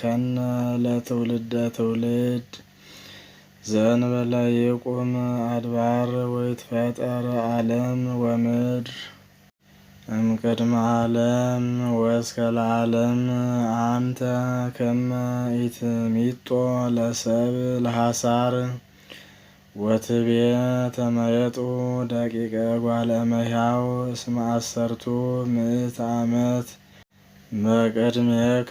ያምከነ ለትውልደ ትውልድ ዘእንበለ ይቁም አድባር ወይትፈጠር ዓለም ወምድር እምቅድመ ዓለም ወእስከ ለዓለም አንተ ከመ ኢትሚጦ ለሰብእ ለሐሳር ወትቤ ተመየጡ ደቂቀ እጓለ እመሕያው እስመ አሰርቱ ምዕት ዓመት በቅድሜከ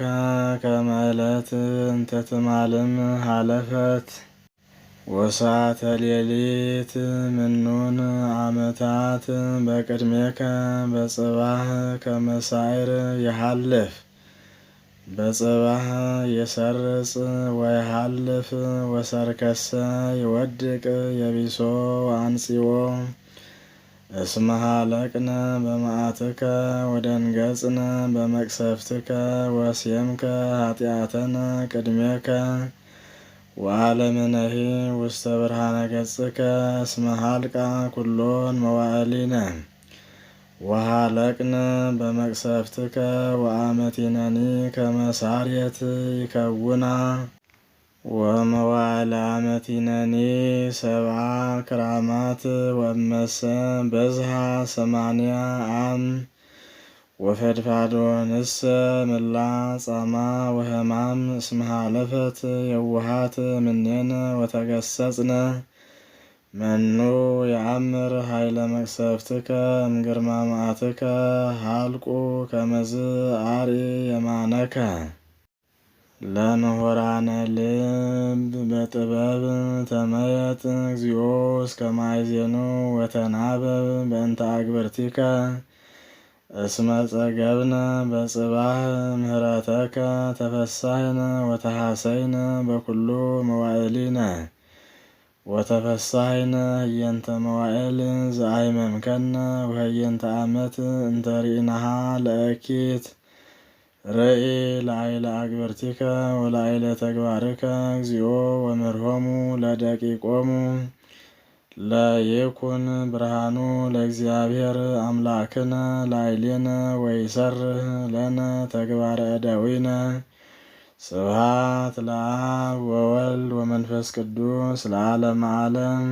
ከመ ዕለት እንተ ትማልም ሀለፈት ወሰዓተ ሌሊት ምኑን ዓመታት በቅድሜከ በጽባሕ ከመ ሳዕር ይሃልፍ በጽባሕ የሰርጽ ወይሃልፍ ወሰርከሰ ይወድቅ የቢሶ አንጺኦ እስመ ሀለቅነ በመዓትከ ወደንገጽነ በመቅሰፍትከ ወሴምከ ኃጢአተነ ቅድሜከ ወዓለምነሂ ውስተ ብርሃነ ገጽከ እስመ ሀልቃ ኩሎን መዋዕሊነ ወሃለቅነ በመቅሰፍትከ ወአመቲነኒ ከመ ሳርየት ይከውና ወመዋዕለ አመቲነኒ ሰብአ ክራማት ወእመሰ በዝሃ 80 ዓም ወፈድፋዶንሰ ምላ ጻማ ወህማም እስመ ሀለፈት የውሃት እምኔነ ወተገሰጽነ መኑ የአምር ኃይለ መቅሰፍትከ እምግርማ መዓትከ ሀልቁ ከመዝ አርኢ የማነከ ለምሁራነ ልብ በጥበብ ተመየጥ እግዚኦ እስከ ማእዜኑ ወተናበብ በእንተ አግብርቲከ እስመ ጸገብነ በጽባሕ ምህረተከ ተፈሳይነ ወተሐሰይነ በኩሉ መዋዕሊነ ወተፈሳይነ ህየንተ መዋዕል ዘአይመምከነ ወህየንተ ዓመት እንተ ርኢናሃ ለእኪት ርኢ ለአይለ አግብርቲከ ወለአይለ ተግባርከ እግዚኦ ወምርሆሙ ለደቂቆሙ ለይኩን ብርሃኑ ለእግዚአብሔር አምላክነ ላዕሌነ ወይሰርህ ለነ ተግባረ እደዊነ ስብሐት ለአብ ወወልድ ወመንፈስ ቅዱስ ለዓለመ ዓለም።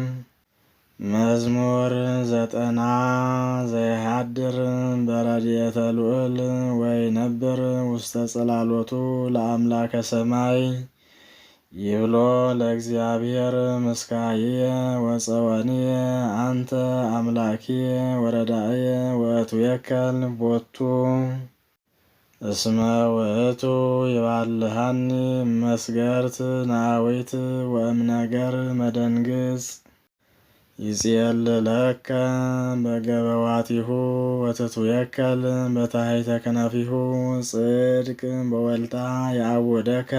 መዝሙር 90 ዘይሃድር በረድኤተ ልዑል ወይነብር ውስተ ጽላሎቱ ለአምላከ ሰማይ ይብሎ ለእግዚአብሔር ምስካየ ወፀወንየ አንተ አምላኪየ ወረዳእየ ወእቱየከል ቦቱ እስመ ውእቱ ይባልሃኒ መስገርት ናዊት ወእምነገር መደንግጽ ይጼልለከ በገበዋቲሁ ወትቱየከል በታሕተ ከናፊሁ ጽድቅ በወልታ ያውደከ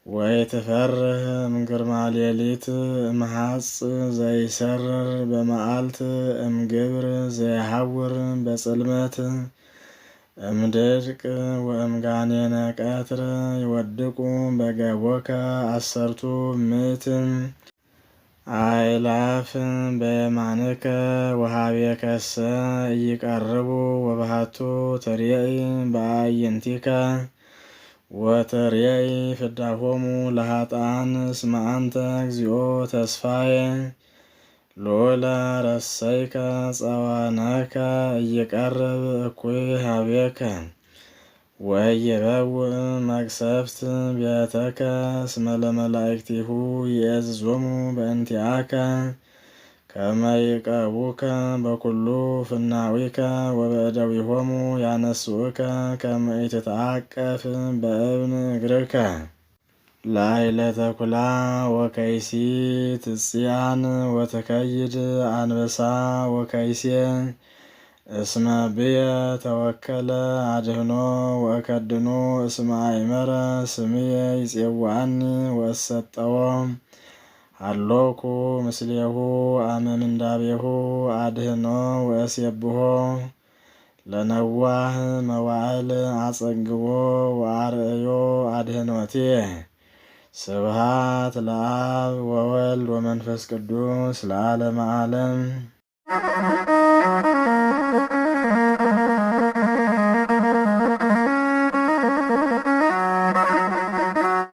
ወይትፈርህ እምግርማ ሌሊት እምሐጽ ዘይሰርር በመዓልት እምግብር ዘይሐውር በጽልመት እምድርቅ ወእምጋኔነ ቀትር ይወድቁ በገቦከ 10 ምዕት አእላፍ በየማንከ ወሀቤከሰ ኢይቀርቡ ወባሕቱ ትሬኢ በአዕይንቲከ ወትሬኢ ፍዳሆሙ ለኃጥኣን እስመ አንተ እግዚኦ ተስፋዬ ሎለ ረሰይከ ጸዋነከ ኢይቀርብ እኩይ ሀቤከ ወኢይበውእ መቅሰፍት ቤተከ እስመ ለመላእክቲሁ ይእዝዞሙ በእንቲአከ ከመ ይዕቀቡከ በኩሉ ፍናዊከ ወበእደዊሆሙ ያነስኡከ ከመ ኢትትዓቀፍ በእብን እግርከ ላዕለ ተኵላ ወከይሲ ትጽያን ወትከይድ አንበሳ ወከይሴ እስመ ብየ ተወከለ አድህኖ ወእከድኖ እስመ አእመረ ስምየ ይጼውዐኒ ወእሰጠዎ ሀሎኩ ምስሌሁ አመ ምንዳቤሁ አድህኖ ወእሴብሖ ለነዋህ መዋዕል አጸግቦ ወአርእዮ አድህኖትየ ስብሐት ለአብ ወወልድ ወመንፈስ ቅዱስ ለዓለመ ዓለም።